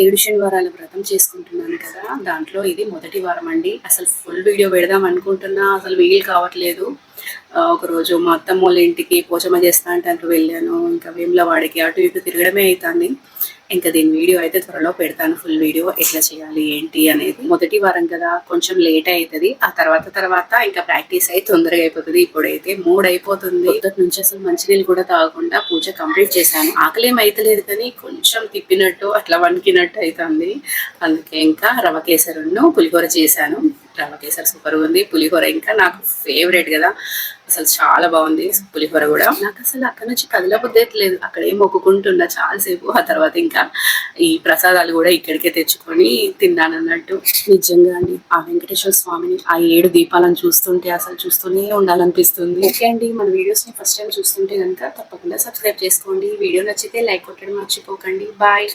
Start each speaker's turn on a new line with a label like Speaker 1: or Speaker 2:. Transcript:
Speaker 1: 7 శనివారాల వ్రతం చేసుకుంటున్నాను కదా, దాంట్లో ఇది మొదటి వారం అండి. అసలు ఫుల్ వీడియో పెడదాం అనుకుంటున్నా, అసలు వీలు కావట్లేదు. ఒకరోజు మా అత్తమ్మ వాళ్ళ ఇంటికి పోచమ్మ చేస్తా అంటే అంటూ వెళ్ళాను. ఇంకా వేములవాడికి అటు ఇటు తిరగడమే అవుతుంది. ఇంకా దీని వీడియో అయితే త్వరలో పెడతాను, ఫుల్ వీడియో ఎట్లా చేయాలి ఏంటి అనేది. మొదటి వారం కదా కొంచెం లేట్ అవుతుంది, ఆ తర్వాత ఇంకా ప్రాక్టీస్ అయితే తొందరగా అయిపోతుంది. ఇప్పుడైతే 3 అయిపోతుంది. పొద్దుటి నుంచి అసలు మంచినీళ్ళు కూడా తాగకుండా పూజ కంప్లీట్ చేశాను. ఆకలేం అయితలేదు కానీ కొంచెం తిప్పినట్టు అట్లా వణికినట్టు అవుతుంది. అందుకే ఇంకా రవ కేసరును పులిహోర చేశాను. రవ కేసరి సూపర్ ఉంది, పులిహోర ఇంకా నాకు ఫేవరెట్ కదా, అసలు చాలా బాగుంది పులిహోర కూడా. నాకు అసలు అక్కడ నుంచి కదలబుద్ధి లేదు, అక్కడ ఏం మొక్కుకుంటున్నా చాలాసేపు. ఆ తర్వాత ఇంకా ఈ ప్రసాదాలు కూడా ఇక్కడికే తెచ్చుకొని తిన్నాను అన్నట్టు. నిజంగా అండి, ఆ వెంకటేశ్వర స్వామిని ఆ 7 దీపాలను చూస్తుంటే అసలు చూస్తూనే ఉండాలనిపిస్తుంది. ఓకే అండి, మన వీడియోస్ ని ఫస్ట్ టైం చూస్తుంటే కనుక తప్పకుండా సబ్స్క్రైబ్ చేసుకోండి. వీడియో నచ్చితే లైక్ కొట్టడం మర్చిపోకండి. బాయ్.